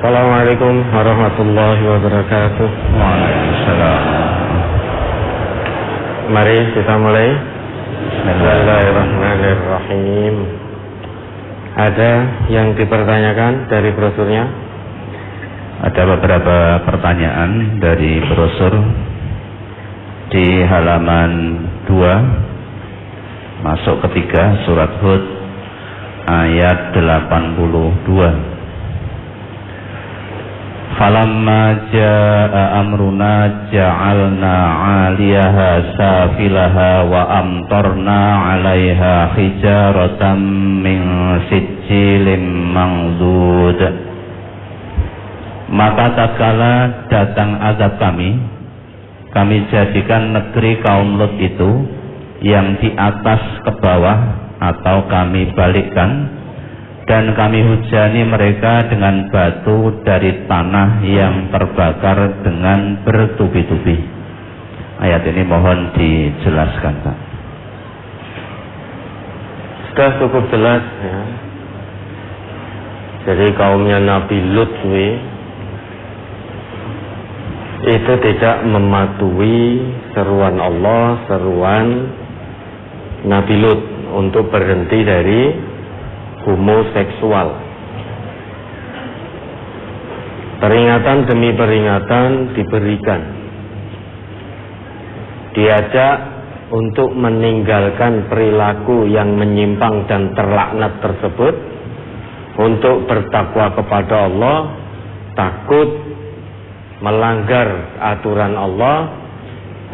Assalamualaikum warahmatullahi wabarakatuh. Waalaikumsalam. Mari kita mulai. Bismillahirrahmanirrahim. Ada yang dipertanyakan dari brosurnya? Ada beberapa pertanyaan dari brosur di halaman 2 masuk ketiga surat Hud ayat 82. Falamma jaa amruna ja'alna 'aliyaha safilaha wa amtarna 'alaiha hijaratan min sijilin mangdud. Maka tatkala datang azab kami jadikan negeri kaum Lut itu yang di atas ke bawah atau kami balikkan, dan kami hujani mereka dengan batu dari tanah yang terbakar dengan bertubi-tubi. Ayat ini mohon dijelaskan, Pak. Sudah cukup jelas ya. Jadi kaumnya Nabi Lut itu tidak mematuhi seruan Allah, seruan Nabi Lut untuk berhenti dari homoseksual. Peringatan demi peringatan diberikan. Diajak untuk meninggalkan perilaku yang menyimpang dan terlaknat tersebut, untuk bertakwa kepada Allah, takut melanggar aturan Allah,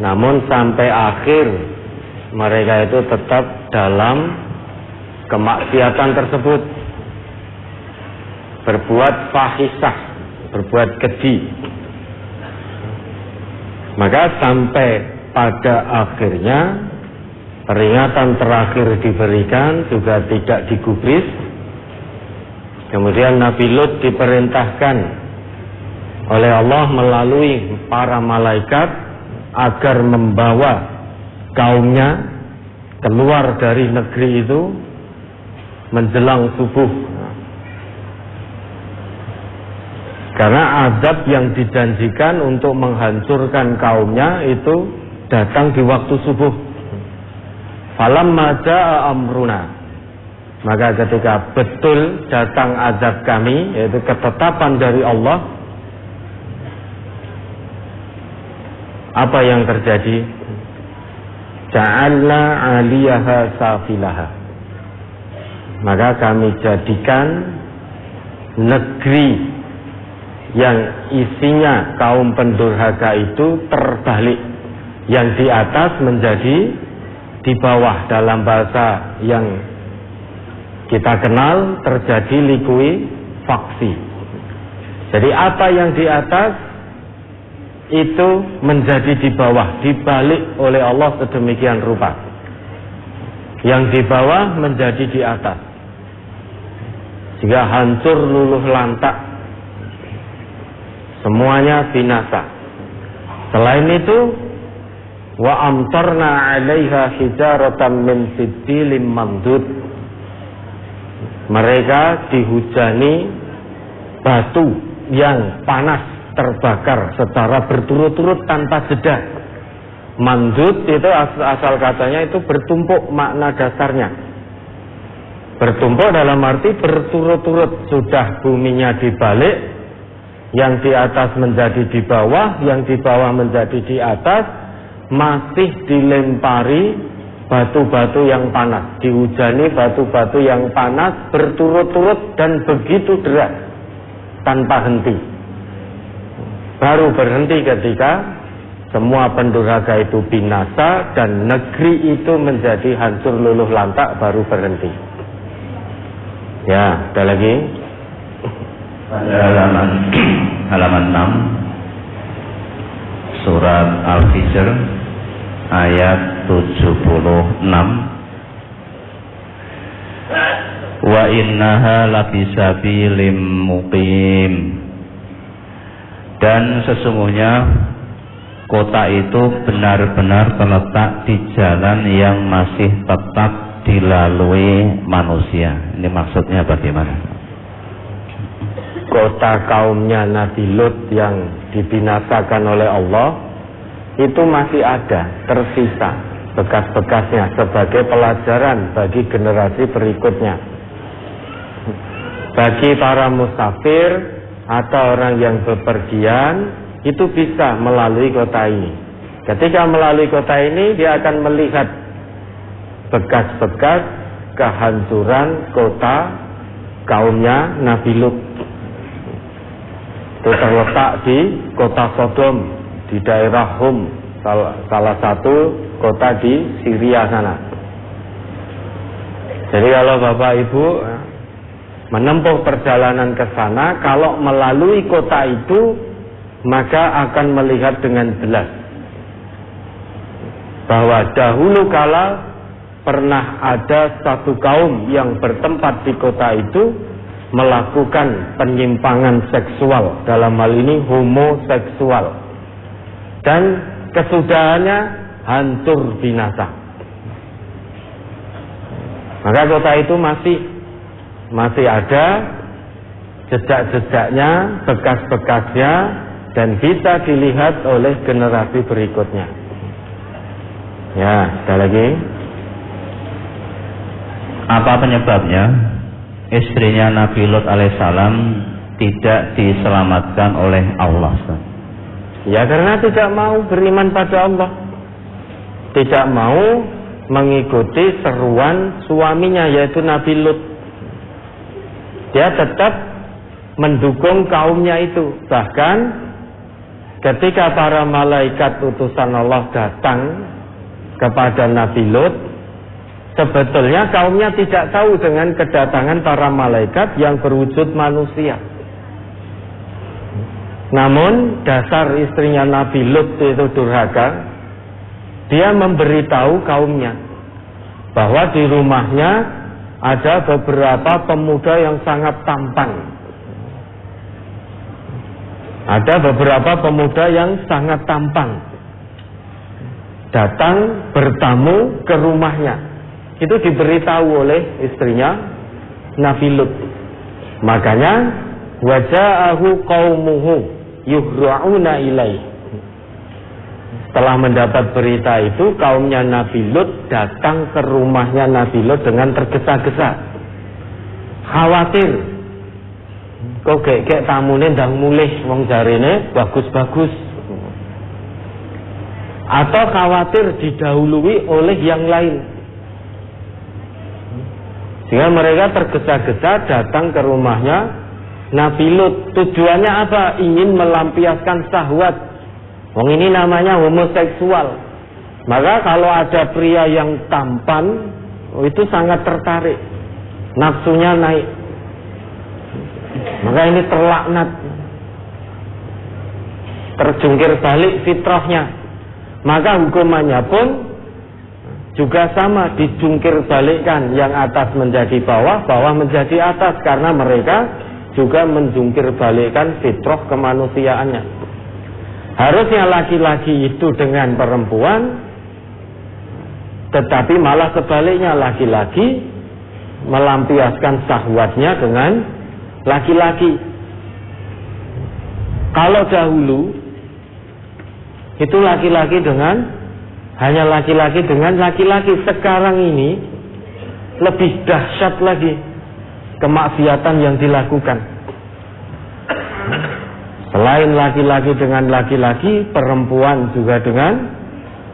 namun sampai akhir mereka itu tetap dalam kemaksiatan tersebut, berbuat fahisah, berbuat keji. Maka sampai pada akhirnya peringatan terakhir diberikan juga tidak digubris. Kemudian Nabi Lut diperintahkan oleh Allah melalui para malaikat agar membawa kaumnya keluar dari negeri itu menjelang subuh, karena azab yang dijanjikan untuk menghancurkan kaumnya itu datang di waktu subuh. Falamma jaa amruna, maka ketika betul datang azab kami, yaitu ketetapan dari Allah, apa yang terjadi? Ja'alna 'aliyaha safilaha, maka kami jadikan negeri yang isinya kaum pendurhaka itu terbalik, yang di atas menjadi di bawah. Dalam bahasa yang kita kenal terjadi likuifaksi. Jadi apa yang di atas itu menjadi di bawah, dibalik oleh Allah sedemikian rupa. Yang di bawah menjadi di atas, jika hancur luluh lantak, semuanya binasa. Selain itu, wa amtarna 'alaiha hijaratan min sijilin mamdud, mereka dihujani batu yang panas terbakar secara berturut-turut tanpa jeda. Mamdud itu asal katanya itu bertumpuk, makna dasarnya bertumpuk dalam arti berturut-turut. Sudah buminya dibalik, yang di atas menjadi di bawah, yang di bawah menjadi di atas, masih dilempari batu-batu yang panas, dihujani batu-batu yang panas berturut-turut dan begitu deras tanpa henti. Baru berhenti ketika semua pendurhaka itu binasa dan negeri itu menjadi hancur luluh lantak, baru berhenti. Ya, ada lagi. Pada halaman 6 surat Al-Hijr ayat 76. Wa innaha labisabilim muqim, dan sesungguhnya kota itu benar-benar terletak di jalan yang masih tetap dilalui manusia. Ini maksudnya bagaimana? kota kaumnya Nabi Lut yang dibinasakan oleh Allah, itu masih ada, tersisa bekas-bekasnya sebagai pelajaran bagi generasi berikutnya. Bagi para musafir atau orang yang bepergian, itu bisa melalui kota ini. Ketika melalui kota ini, dia akan melihat bekas-bekas kehancuran kota kaumnya Nabi Lut. Itu terletak di kota Sodom, di daerah Hum, salah satu kota di Syria sana. Jadi kalau Bapak Ibu menempuh perjalanan ke sana, kalau melalui kota itu, maka akan melihat dengan jelas bahwa dahulu kala pernah ada satu kaum yang bertempat di kota itu melakukan penyimpangan seksual, dalam hal ini homoseksual, dan kesudahannya hancur binasa. Maka kota itu masih ada jejak-jejaknya, bekas-bekasnya, dan bisa dilihat oleh generasi berikutnya. Ya, sekali lagi. Apa penyebabnya istrinya Nabi Lut alaihissalam tidak diselamatkan oleh Allah? Ya, karena tidak mau beriman pada Allah, tidak mau mengikuti seruan suaminya yaitu Nabi Lut. Dia tetap mendukung kaumnya itu. Bahkan ketika para malaikat utusan Allah datang kepada Nabi Lut, sebetulnya kaumnya tidak tahu dengan kedatangan para malaikat yang berwujud manusia. Namun dasar istrinya Nabi Lut itu durhaka. Dia memberitahu kaumnya bahwa di rumahnya ada beberapa pemuda yang sangat tampan. Ada beberapa pemuda yang sangat tampan datang bertamu ke rumahnya. Itu diberitahu oleh istrinya Nabi Lut. Makanya waja'ahu qaumuhu yuhra'una ilaih. Setelah mendapat berita itu, kaumnya Nabi Lut datang ke rumahnya Nabi Lut dengan tergesa-gesa, khawatir kok kayak tamune ndang mulih wong jarene bagus-bagus, atau khawatir didahului oleh yang lain, sehingga mereka tergesa-gesa datang ke rumahnya Nabi Lut. Tujuannya apa? Ingin melampiaskan syahwat. Wong ini namanya homoseksual. Maka kalau ada pria yang tampan, itu sangat tertarik, nafsunya naik. Maka ini terlaknat, terjungkir balik fitrahnya. Maka hukumannya pun juga sama, dijungkir balikkan. Yang atas menjadi bawah, bawah menjadi atas, karena mereka juga menjungkir balikkan fitrah kemanusiaannya. Harusnya laki-laki itu dengan perempuan, tetapi malah sebaliknya, laki-laki melampiaskan syahwatnya dengan laki-laki. Kalau dahulu itu laki-laki dengan hanya laki-laki dengan laki-laki. Sekarang ini lebih dahsyat lagi kemaksiatan yang dilakukan. Selain laki-laki dengan laki-laki, perempuan juga dengan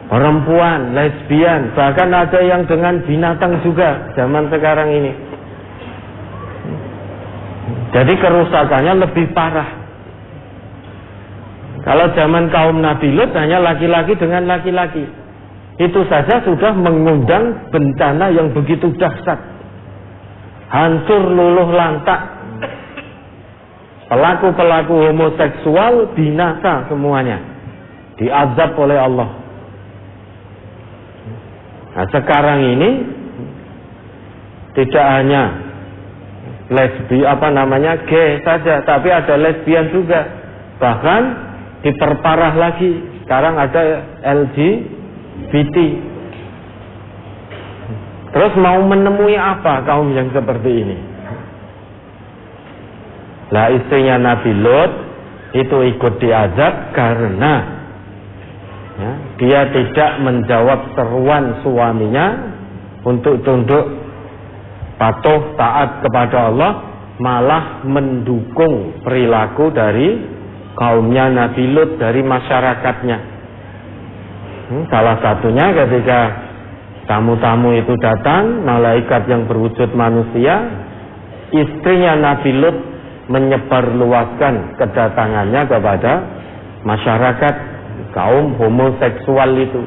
perempuan, lesbian, bahkan ada yang dengan binatang juga zaman sekarang ini. Jadi kerusakannya lebih parah. Kalau zaman kaum Nabi Lut hanya laki-laki dengan laki-laki, itu saja sudah mengundang bencana yang begitu dahsyat, hancur luluh lantak. Pelaku-pelaku homoseksual binasa semuanya, diazab oleh Allah. Nah, sekarang ini tidak hanya gay saja, tapi ada lesbian juga. Bahkan diperparah lagi, sekarang ada LGBT. Terus mau menemui apa kaum yang seperti ini? Lah istrinya Nabi Lut itu ikut diazab karena ya, dia tidak menjawab seruan suaminya untuk tunduk patuh taat kepada Allah, malah mendukung perilaku dari kaumnya Nabi Lut, dari masyarakatnya. Salah satunya ketika tamu-tamu itu datang, malaikat yang berwujud manusia, istrinya Nabi Lut menyebarluaskan kedatangannya kepada masyarakat kaum homoseksual itu.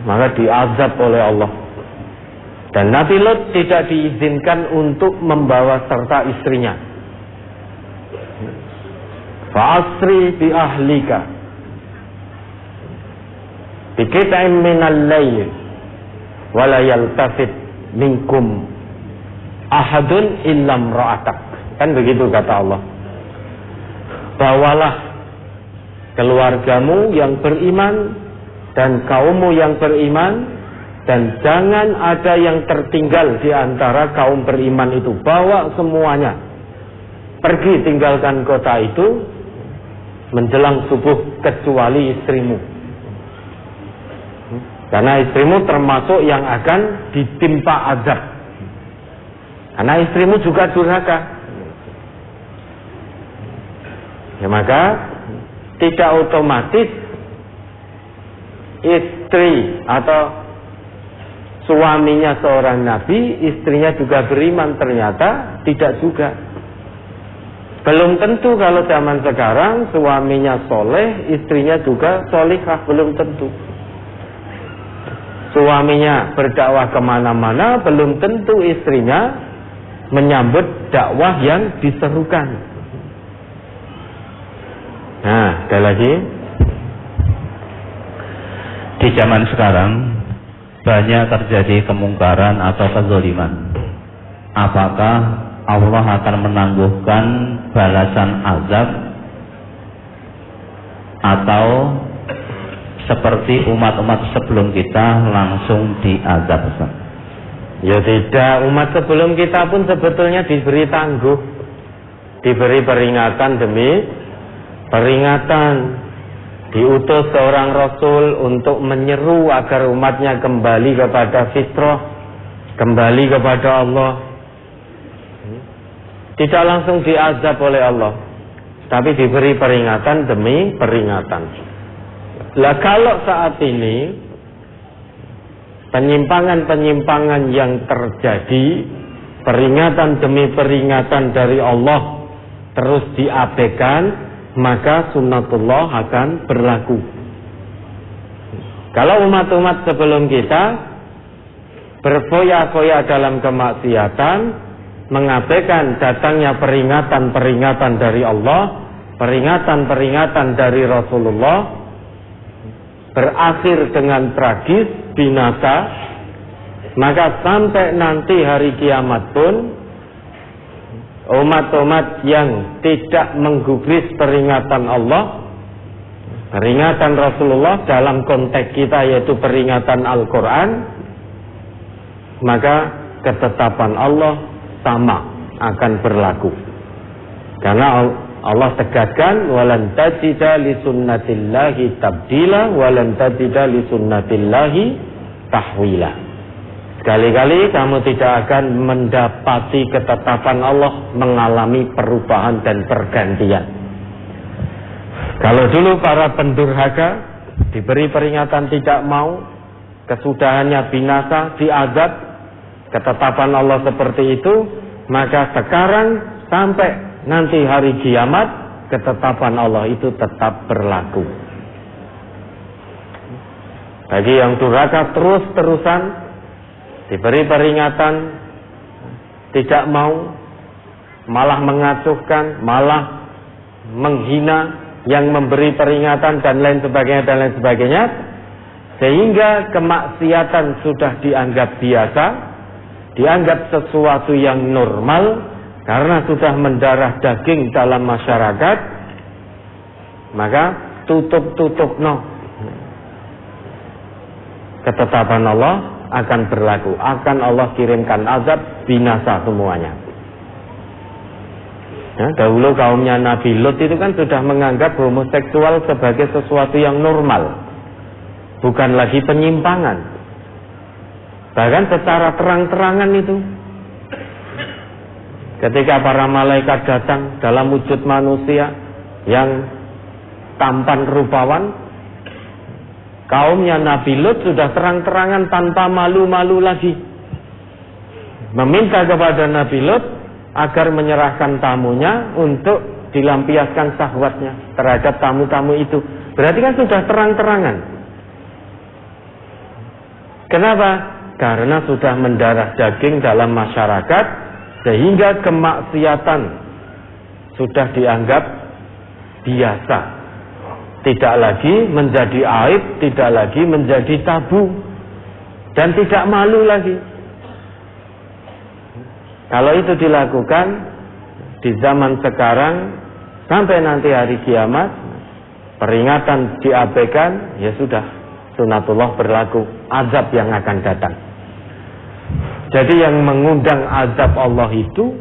Maka diazab oleh Allah. Dan Nabi Lut tidak diizinkan untuk membawa serta istrinya. Fa'asri bi ahlika biqit'in minal lail wa la yaltafit minkum ahadun illa imra'atak. Kan begitu kata Allah. Bawalah keluargamu yang beriman dan kaummu yang beriman, dan jangan ada yang tertinggal di antara kaum beriman itu. Bawa semuanya. Pergi tinggalkan kota itu menjelang subuh kecuali istrimu. Karena istrimu termasuk yang akan ditimpa azab. Karena istrimu juga durhaka. Ya maka tidak otomatis istri atau suaminya seorang nabi, istrinya juga beriman. Ternyata tidak juga. Belum tentu kalau zaman sekarang suaminya soleh, istrinya juga solihah, belum tentu. Suaminya berdakwah kemana-mana, belum tentu istrinya menyambut dakwah yang diserukan. Nah, ada lagi. Di zaman sekarang banyak terjadi kemungkaran atau kezaliman. Apakah Allah akan menangguhkan balasan azab, atau seperti umat-umat sebelum kita langsung diazab? Ya tidak, umat sebelum kita pun sebetulnya diberi tangguh, diberi peringatan demi peringatan, diutus seorang rasul untuk menyeru agar umatnya kembali kepada fitrah, kembali kepada Allah. Tidak langsung diazab oleh Allah, tapi diberi peringatan demi peringatan. Lah kalau saat ini penyimpangan-penyimpangan yang terjadi, peringatan demi peringatan dari Allah terus diabaikan, maka sunnatullah akan berlaku. Kalau umat-umat sebelum kita berfoya-foya dalam kemaksiatan, mengabaikan datangnya peringatan-peringatan dari Allah, peringatan-peringatan dari Rasulullah, berakhir dengan tragis, binasa, maka sampai nanti hari kiamat pun umat-umat yang tidak menggubris peringatan Allah, peringatan Rasulullah dalam konteks kita yaitu peringatan Al-Quran, maka ketetapan Allah sama akan berlaku. Karena Allah tegaskan, walan tajida li sunnatillahi tabdila walan tajida li sunnatillahi tahwila. Sekali-kali kamu tidak akan mendapati ketetapan Allah mengalami perubahan dan pergantian. Kalau dulu para pendurhaka diberi peringatan tidak mau, kesudahannya binasa, diazab, ketetapan Allah seperti itu, maka sekarang sampai nanti hari kiamat, ketetapan Allah itu tetap berlaku. Bagi yang durhaka terus-terusan diberi peringatan, tidak mau, malah mengacuhkan, malah menghina yang memberi peringatan dan lain sebagainya, sehingga kemaksiatan sudah dianggap biasa, dianggap sesuatu yang normal. Karena sudah mendarah daging dalam masyarakat, maka tutup no. Ketetapan Allah akan berlaku, akan Allah kirimkan azab, binasa semuanya. Ya, dahulu kaumnya Nabi Lut itu kan sudah menganggap homoseksual sebagai sesuatu yang normal, bukan lagi penyimpangan. Bahkan secara terang-terangan itu, ketika para malaikat datang dalam wujud manusia yang tampan rupawan, kaumnya Nabi Lut sudah terang-terangan tanpa malu-malu lagi meminta kepada Nabi Lut agar menyerahkan tamunya untuk dilampiaskan syahwatnya terhadap tamu-tamu itu. Berarti kan sudah terang-terangan. Kenapa? Karena sudah mendarah daging dalam masyarakat, sehingga kemaksiatan sudah dianggap biasa, tidak lagi menjadi aib, tidak lagi menjadi tabu, dan tidak malu lagi. Kalau itu dilakukan di zaman sekarang sampai nanti hari kiamat, peringatan diabaikan, ya sudah, sunatullah berlaku, azab yang akan datang. Jadi yang mengundang azab Allah itu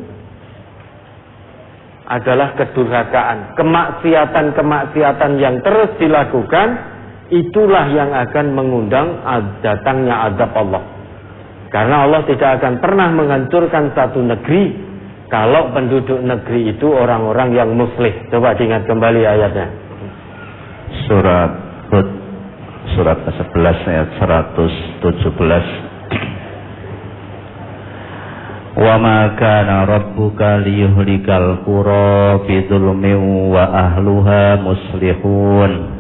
adalah kedurhakaan, kemaksiatan-kemaksiatan yang terus dilakukan, itulah yang akan mengundang datangnya azab Allah. Karena Allah tidak akan pernah menghancurkan satu negeri kalau penduduk negeri itu orang-orang yang muslih. Coba diingat kembali ayatnya. Surat Hud, surat ke-11 ayat 117. Wa ma kana rabbuka liyuhlikal qura bidzulmin wa ahluha muslihun.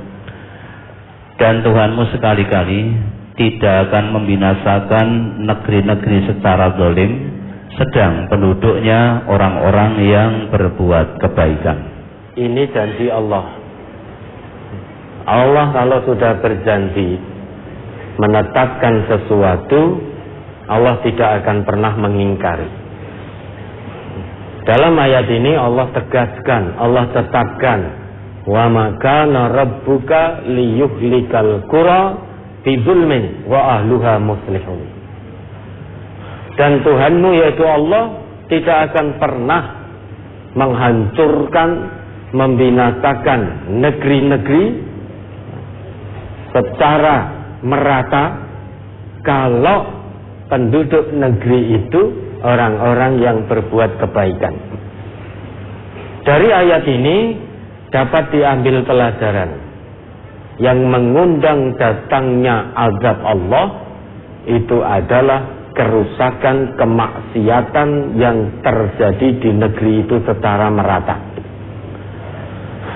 Dan Tuhanmu sekali-kali tidak akan membinasakan negeri-negeri secara zalim, sedang penduduknya orang-orang yang berbuat kebaikan. Ini janji Allah. Allah kalau sudah berjanji menetapkan sesuatu, Allah tidak akan pernah mengingkari. Dalam ayat ini Allah tegaskan, Allah tetapkan, wa ma kana rabbuka liyuhlikal qura bidzulmin wa ahluha muslihun. Dan Tuhanmu yaitu Allah tidak akan pernah menghancurkan, membinasakan negeri-negeri secara merata kalau penduduk negeri itu orang-orang yang berbuat kebaikan. Dari ayat ini dapat diambil pelajaran. Yang mengundang datangnya azab Allah itu adalah kerusakan, kemaksiatan yang terjadi di negeri itu secara merata.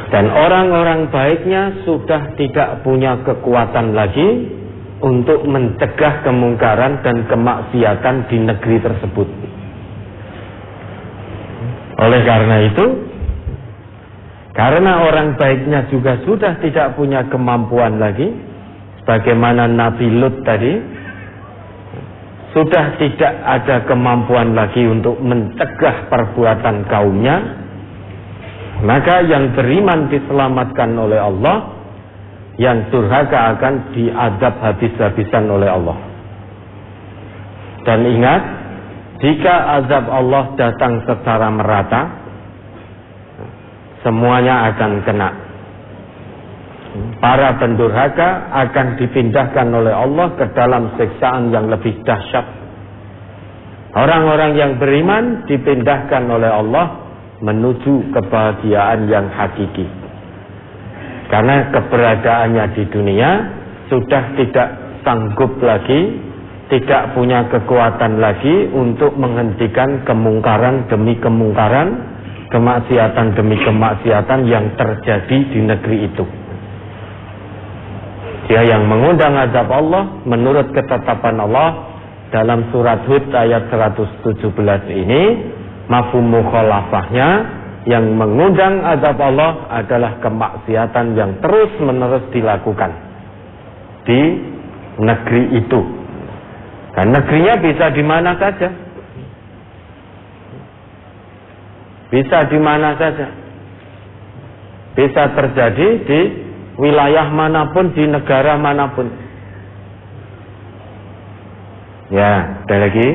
Dan orang-orang baiknya sudah tidak punya kekuatan lagi untuk mencegah kemungkaran dan kemaksiatan di negeri tersebut. Oleh karena itu, karena orang baiknya juga sudah tidak punya kemampuan lagi, sebagaimana Nabi Lut tadi, sudah tidak ada kemampuan lagi untuk mencegah perbuatan kaumnya, maka yang beriman diselamatkan oleh Allah, yang durhaka akan diazab habis-habisan oleh Allah. Dan ingat, jika azab Allah datang secara merata, semuanya akan kena. Para pendurhaka akan dipindahkan oleh Allah ke dalam siksaan yang lebih dahsyat. Orang-orang yang beriman dipindahkan oleh Allah menuju kebahagiaan yang hakiki. Karena keberadaannya di dunia sudah tidak sanggup lagi, tidak punya kekuatan lagi untuk menghentikan kemungkaran demi kemungkaran, kemaksiatan demi kemaksiatan yang terjadi di negeri itu. Dia yang mengundang azab Allah menurut ketetapan Allah dalam surat Hud ayat 117 ini, mafhum mukhalafahnya, yang mengundang azab Allah adalah kemaksiatan yang terus-menerus dilakukan di negeri itu. Dan negerinya bisa di mana saja. Bisa di mana saja. Bisa terjadi di wilayah manapun, di negara manapun. Ya, ada lagi.